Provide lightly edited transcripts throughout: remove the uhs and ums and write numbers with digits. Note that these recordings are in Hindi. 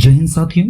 जय हिंद साथियों,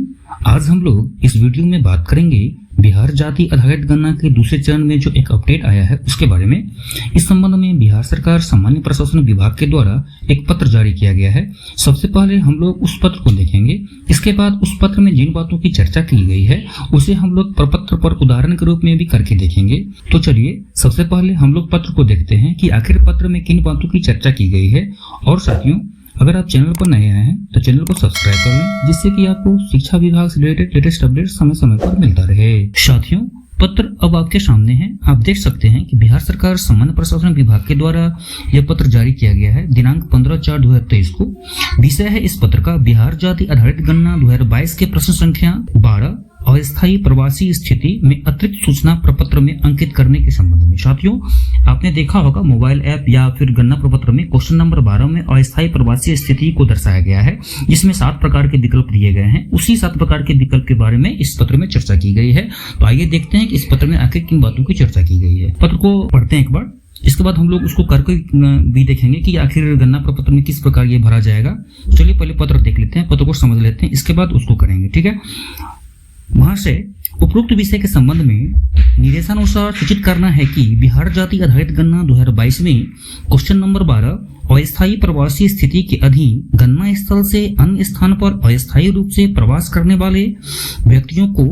आज हम लोग इस वीडियो में बात करेंगे बिहार जाति आधारित गणना के दूसरे चरण में जो एक अपडेट आया है उसके बारे में। इस संबंध में बिहार सरकार सामान्य प्रशासन विभाग के द्वारा एक पत्र जारी किया गया है। सबसे पहले हम लोग उस पत्र को देखेंगे, इसके बाद उस पत्र में जिन बातों की चर्चा की गई है उसे हम लोग प्रपत्र पर उदाहरण के रूप में भी करके देखेंगे। तो चलिए सबसे पहले हम लोग पत्र को देखते हैं कि आखिर पत्र में किन बातों की चर्चा की गई है। और साथियों, अगर आप चैनल पर नए आए हैं तो चैनल को सब्सक्राइब कर लें, जिससे कि आपको शिक्षा विभाग से रिलेटेड लेटेस्ट अपडेट समय समय पर मिलता रहे। साथियों, पत्र अब आपके सामने है। आप देख सकते हैं कि बिहार सरकार सामान्य प्रशासन विभाग के द्वारा यह पत्र जारी किया गया है दिनांक 15/4/2023 को। विषय है इस पत्र का बिहार जाति आधारित गणना 2022 के प्रश्न संख्या 12 अस्थायी प्रवासी स्थिति में अतिरिक्त सूचना प्रपत्र में अंकित करने के संबंध में। साथियों, आपने देखा होगा मोबाइल ऐप या फिर गणना प्रपत्र में क्वेश्चन नंबर 12 में अस्थायी प्रवासी स्थिति को दर्शाया गया है, जिसमें 7 प्रकार के विकल्प दिए गए हैं। उसी 7 प्रकार के विकल्प के बारे में इस पत्र में चर्चा की गई है। तो आइए देखते हैं कि इस पत्र में आखिर किन बातों की चर्चा की गई है। पत्र को पढ़ते हैं एक बार, इसके बाद हम लोग उसको करके भी देखेंगे कि आखिर गणना प्रपत्र में किस प्रकार ये भरा जाएगा। चलिए पहले पत्र देख लेते हैं, पत्र को समझ लेते हैं, इसके बाद उसको करेंगे। ठीक है। वहां से उपरोक्त विषय के संबंध में निर्देशानुसार सूचित करना है कि बिहार जाति आधारित गणना 2022 में क्वेश्चन नंबर 12 अस्थायी प्रवासी स्थिति के अधीन गणना स्थल से अन्य स्थान पर अस्थायी रूप से प्रवास करने वाले व्यक्तियों को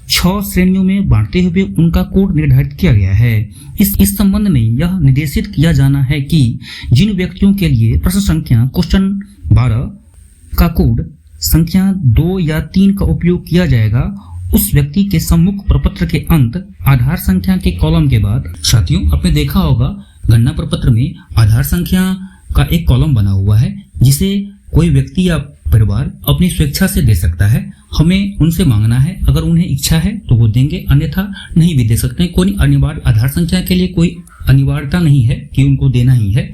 6 श्रेणियों में बांटते हुए उनका कोड निर्धारित किया गया है। इस संबंध में यह निर्देशित किया जाना है कि जिन व्यक्तियों के लिए प्रश्न संख्या क्वेश्चन 12 का कोड संख्या 2 या 3 का उपयोग किया जाएगा, उस व्यक्ति के सम्मुख प्रपत्र के अंत आधार संख्या के कॉलम के बाद। साथियों, आपने देखा होगा गणना प्रपत्र में आधार संख्या का एक कॉलम बना हुआ है, जिसे कोई व्यक्ति या परिवार अपनी स्वेच्छा से दे सकता है। हमें उनसे मांगना है, अगर उन्हें इच्छा है तो वो देंगे, अन्यथा नहीं भी दे सकते हैं। कोई अनिवार्य आधार संख्या के लिए कोई अनिवार्यता नहीं है कि उनको देना ही है।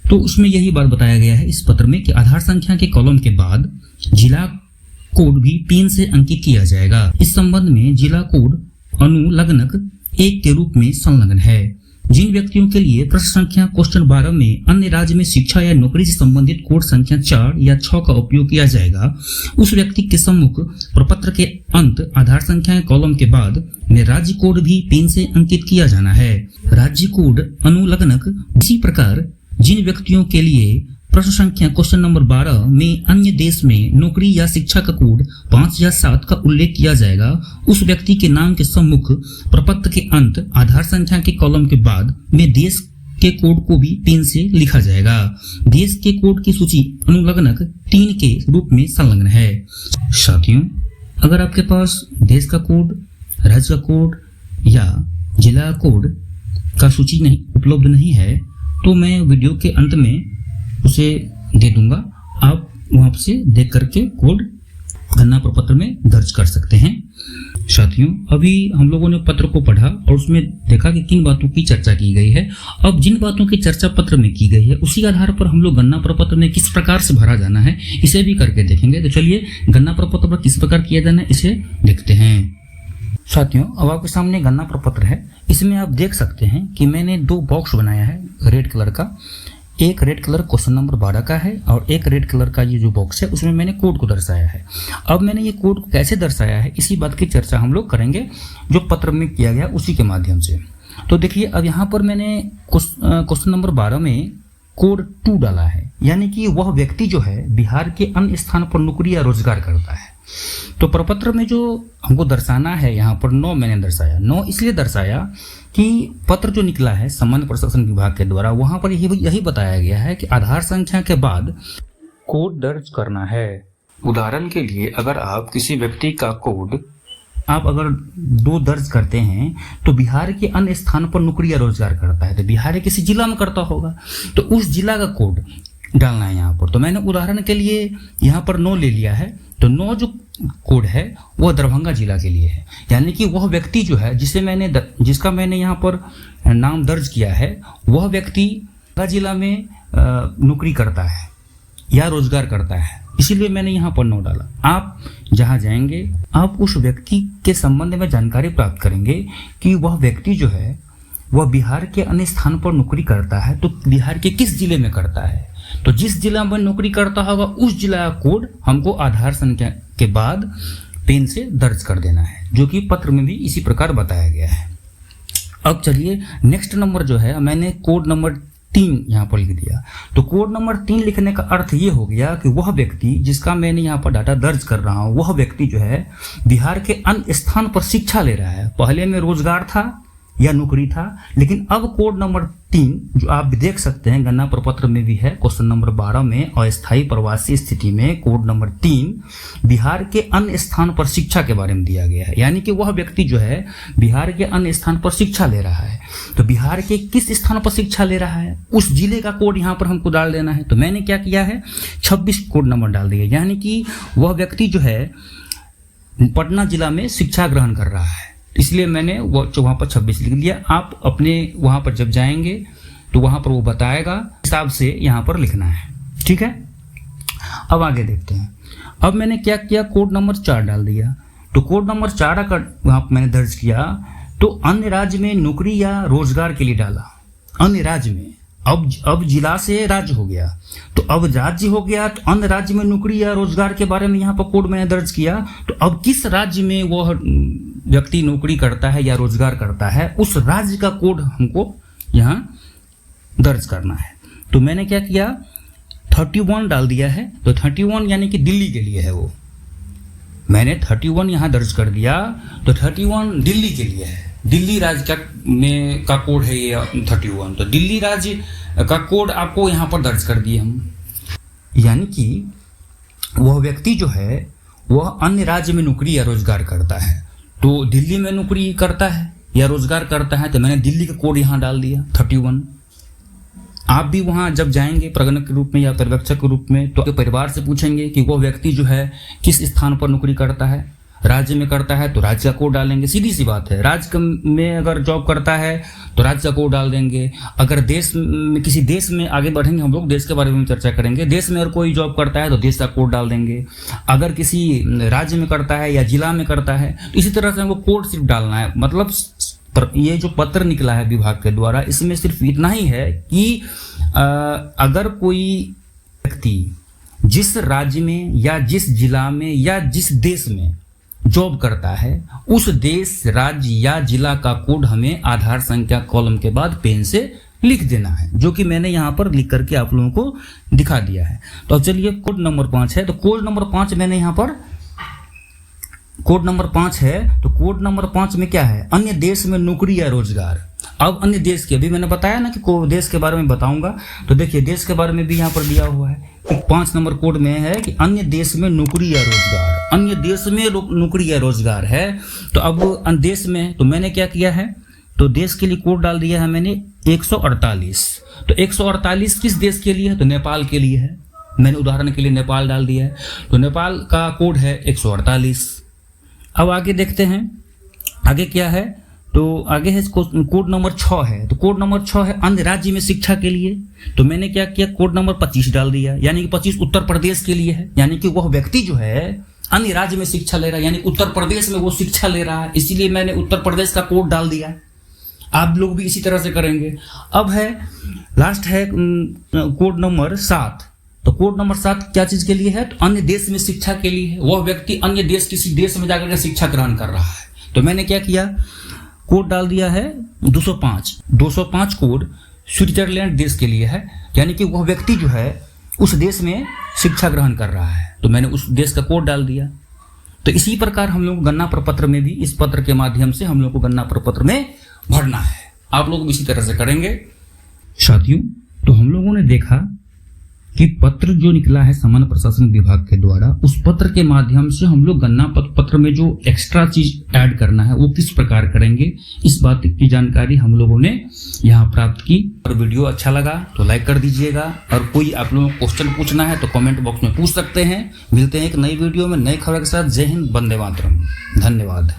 तो उसमें यही बात बताया गया है इस पत्र में कि आधार संख्या के कॉलम के बाद जिला कोड भी पिन से अंकित किया जाएगा। इस संबंध में जिला कोड अनुलग्नक 1 के रूप में संलग्न है। जिन व्यक्तियों के लिए प्रश्न संख्या क्वेश्चन 12 में अन्य राज्य में शिक्षा या नौकरी से संबंधित कोड संख्या 4 या 6 का उपयोग किया जाएगा, उस व्यक्ति के सम्मुख प्रपत्र के अंत आधार संख्या के कॉलम के बाद में राज्य कोड भी पिन से अंकित किया जाना है। राज्य कोड अनुलग्नक। इसी प्रकार जिन व्यक्तियों के लिए प्रश्न संख्या क्वेश्चन नंबर 12 में अन्य देश में नौकरी या शिक्षा का कोड 5 या 7 का उल्लेख किया जाएगा, उस व्यक्ति के नाम के सम्मुख प्रपत्र के अंत आधार संख्या के कॉलम के बाद में देश के कोड को भी पिन से लिखा जाएगा। देश के कोड की सूची अनुलग्नक 3 के रूप में संलग्न है। साथियों, अगर आपके पास देश का कोड, राज्य का कोड या जिला कोड का सूची नहीं उपलब्ध नहीं है तो मैं वीडियो के अंत में उसे दे दूंगा। आप वहां से देख करके कोड गणना प्रपत्र में दर्ज कर सकते हैं। साथियों, अभी हम लोगों ने पत्र को पढ़ा और उसमें देखा कि किन बातों की चर्चा की गई है। अब जिन बातों की चर्चा पत्र में की गई है उसी आधार पर हम लोग गणना प्रपत्र में किस प्रकार से भरा जाना है इसे भी करके देखेंगे। तो चलिए गणना प्रपत्र पर किस प्रकार किया जाना है इसे देखते हैं। साथियों, अब आपके सामने गणना प्रपत्र है। इसमें आप देख सकते हैं कि मैंने 2 बॉक्स बनाया है रेड कलर का। एक रेड कलर क्वेश्चन नंबर 12 का है और एक रेड कलर का ये जो बॉक्स है उसमें मैंने कोड को दर्शाया है। अब मैंने ये कोड को कैसे दर्शाया है इसी बात की चर्चा हम लोग करेंगे जो पत्र में किया गया उसी के माध्यम से। तो देखिए, अब यहाँ पर मैंने क्वेश्चन नंबर 12 में कोड 2 डाला है, यानी कि वह व्यक्ति जो है बिहार के अन्य स्थान पर नौकरी या रोजगार करता है। तो प्रपत्र में जो हमको दर्शाना है यहाँ पर 9 मैंने दर्शाया। 9 इसलिए दर्शाया कि पत्र जो निकला है सामान्य प्रशासन विभाग के द्वारा वहां पर यही बताया गया है कि आधार संख्या के बाद कोड दर्ज करना है। उदाहरण के लिए, अगर आप किसी व्यक्ति का कोड आप अगर 2 दर्ज करते हैं तो बिहार के अन्य स्थान पर नौकरी या रोजगार करता है, तो बिहार के किसी जिला में करता होगा तो उस जिला का कोड डालना है यहाँ पर। तो मैंने उदाहरण के लिए यहाँ पर 9 ले लिया है। तो 9 जो कोड है वह दरभंगा जिला के लिए है, यानी कि वह व्यक्ति जो है जिसका मैंने यहाँ पर नाम दर्ज किया है वह व्यक्ति जिला में नौकरी करता है या रोजगार करता है, इसीलिए मैंने यहाँ पर 9 डाला। आप जहाँ जाएंगे आप उस व्यक्ति के संबंध में जानकारी प्राप्त करेंगे कि वह व्यक्ति जो है वह बिहार के अन्य स्थान पर नौकरी करता है तो बिहार के किस जिले में करता है। तो जिस जिला में नौकरी करता होगा उस जिला का कोड हमको आधार संख्या के बाद पेन से दर्ज कर देना है, जो कि पत्र में भी इसी प्रकार बताया गया है। अब चलिए नेक्स्ट नंबर जो है, मैंने कोड नंबर 3 यहाँ पर लिख दिया। तो कोड नंबर 3 लिखने का अर्थ ये हो गया कि वह व्यक्ति जिसका मैंने यहाँ पर डाटा दर्ज कर रहा हूँ, वह व्यक्ति जो है बिहार के अन्य स्थान पर शिक्षा ले रहा है। पहले में रोजगार था या नौकरी था, लेकिन अब कोड नंबर 3 जो आप भी देख सकते हैं गणना प्रपत्र में भी है, क्वेश्चन नंबर 12 में अस्थायी प्रवासी स्थिति में कोड नंबर 3 बिहार के अन्य स्थान पर शिक्षा के बारे में दिया गया है। यानी कि वह व्यक्ति जो है बिहार के अन्य स्थान पर शिक्षा ले रहा है। तो बिहार के किस स्थान पर शिक्षा ले रहा है, उस जिले का कोड यहाँ पर हमको डाल देना है। तो मैंने क्या किया है, 26 कोड नंबर डाल दिया। यानी कि वह व्यक्ति जो है पटना जिला में शिक्षा ग्रहण कर रहा है, इसलिए मैंने वहाँ पर 26 लिख दिया। आप अपने वहाँ पर जब जाएंगे तो वहाँ पर वो बताएगा, हिसाब से यहाँ पर लिखना है। ठीक है, अब आगे देखते हैं। अब मैंने क्या किया, कोड नंबर 4 डाल दिया। तो कोड नंबर 4 का वहाँ पर मैंने दर्ज किया। तो अन्य राज्य में नौकरी या रोजगार के लिए डाला, अन्य राज्य में। अब जिला से राज्य हो गया, तो अब राज्य हो गया, तो अन्य राज्य में नौकरी या रोजगार के बारे में यहाँ पर कोड मैंने दर्ज किया। तो अब किस राज्य में वह व्यक्ति नौकरी करता है या रोजगार करता है, उस राज्य का कोड हमको यहाँ दर्ज करना है। तो मैंने क्या किया, 31 डाल दिया है। तो 31 यानी कि दिल्ली के लिए है, वो मैंने 31 यहाँ दर्ज कर दिया। तो 31 दिल्ली के लिए है, दिल्ली राज्य का कोड है ये 31। तो दिल्ली राज्य का कोड आपको यहाँ पर दर्ज कर दिए हम। यानी कि वह व्यक्ति जो है वह अन्य राज्य में नौकरी या रोजगार करता है, तो दिल्ली में नौकरी करता है या रोजगार करता है, तो मैंने दिल्ली का कोड यहाँ डाल दिया 31। आप भी वहाँ जब जाएंगे प्रगणक के रूप में या पर्यवेक्षक के रूप में, तो परिवार से पूछेंगे कि वह व्यक्ति जो है किस स्थान पर नौकरी करता है, राज्य में करता है तो राज्य का कोड डालेंगे, सीधी सी बात है। राज्य में अगर जॉब करता है तो राज्य का कोड डाल देंगे। अगर देश में, किसी देश में आगे बढ़ेंगे हम लोग, देश के बारे में चर्चा करेंगे, देश में अगर कोई जॉब करता है तो देश का कोड डाल देंगे। अगर किसी राज्य में करता है या जिला में करता है तो इसी तरह से हमको कोड सिर्फ डालना है। मतलब ये जो पत्र निकला है विभाग के द्वारा, इसमें सिर्फ इतना ही है कि अगर कोई व्यक्ति जिस राज्य में या जिस जिला में या जिस देश में जॉब करता है, उस देश, राज्य या जिला का कोड हमें आधार संख्या कॉलम के बाद पेन से लिख देना है, जो कि मैंने यहाँ पर लिख करके आप लोगों को दिखा दिया है। तो चलिए कोड नंबर 5 है। तो कोड नंबर 5 मैंने यहाँ पर, कोड नंबर 5 है। तो कोड नंबर 5 में क्या है, अन्य देश में नौकरी या रोजगार। अब अन्य देश के, अभी मैंने बताया ना कि देश के बारे में बताऊंगा, तो देखिए देश के बारे में भी यहाँ पर दिया हुआ है। 5 नंबर कोड में है कि अन्य देश में नौकरी या रोजगार, अन्य देश में नौकरी या रोजगार है। तो अब अन्य देश में, तो मैंने क्या किया है, तो देश के लिए कोड डाल दिया है मैंने 148। तो 148 किस देश के लिए है, तो नेपाल के लिए है। मैंने उदाहरण के लिए नेपाल डाल दिया है, तो नेपाल का कोड है 148। अब आगे देखते हैं, आगे क्या है, तो आगे है कोड नंबर 6 है। तो कोड नंबर 6 है अन्य राज्य में शिक्षा के लिए। तो मैंने क्या किया, कोड नंबर 25 डाल दिया, यानी कि 25 उत्तर प्रदेश के लिए है। यानी कि वह व्यक्ति जो है अन्य राज्य में शिक्षा ले रहा है, यानी उत्तर प्रदेश में वो शिक्षा ले रहा है, इसीलिए मैंने उत्तर प्रदेश का कोड डाल दिया। आप लोग भी इसी तरह से करेंगे। अब है लास्ट है कोड नंबर 7। तो कोड नंबर 7 क्या चीज के लिए है, तो अन्य देश में शिक्षा के लिए है। वह व्यक्ति अन्य देश, किसी देश में जाकर के शिक्षा ग्रहण कर रहा है। तो मैंने क्या किया, कोड डाल दिया है 205। 205 कोड स्विट्जरलैंड देश के लिए है, यानी कि वह व्यक्ति जो है उस देश में शिक्षा ग्रहण कर रहा है, तो मैंने उस देश का कोड डाल दिया। तो इसी प्रकार हम लोग गणना प्रपत्र में भी, इस पत्र के माध्यम से हम लोग को गणना प्रपत्र में भरना है। आप लोग इसी तरह से करेंगे। साथियों, तो हम लोगों ने देखा कि पत्र जो निकला है सामान्य प्रशासन विभाग के द्वारा, उस पत्र के माध्यम से हम लोग गणना पत्र में जो एक्स्ट्रा चीज ऐड करना है वो किस प्रकार करेंगे, इस बात की जानकारी हम लोगों ने यहाँ प्राप्त की। और वीडियो अच्छा लगा तो लाइक कर दीजिएगा, और कोई आप लोगों को क्वेश्चन पूछना है तो कमेंट बॉक्स में पूछ सकते हैं। मिलते हैं एक नई वीडियो में नई खबर के साथ। जय हिंद, वंदे मातरम। धन्यवाद।